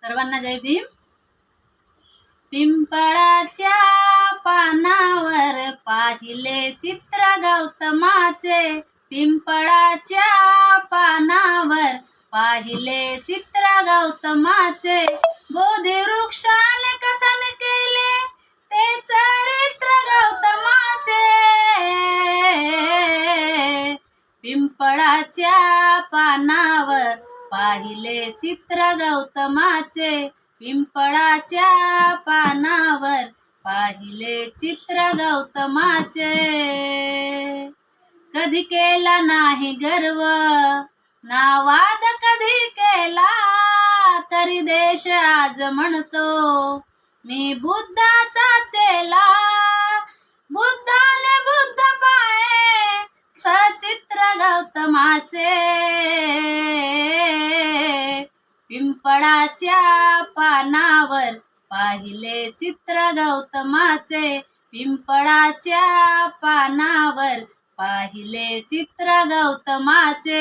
सर्वांना जय भीम. पिंपळाच्या पानावर पाहिले चित्र गौतमाचे. पिंपळाच्या पानावर पाहिले चित्र गौतमाचे. बोधी वृक्षाने कथन केले ते चरित्र गौतमाचे. पिंपळाच्या पानावर पाहिले चित्र गौतमाचे. पिंपळाच्या पानावर पाहिले चित्र गौतमाचे. कधी केला नाही गर्व ना वाद कधी केला, तरी देश आज म्हणतो मी बुद्धाचा चेला. बुद्धाने बुद्ध पाये सचित्र गौतमाचे. पिंपळाच्या पानावर पाहिले चित्र गौतमाचे. पिंपळाच्या पानावर पाहिले चित्र गौतमाचे.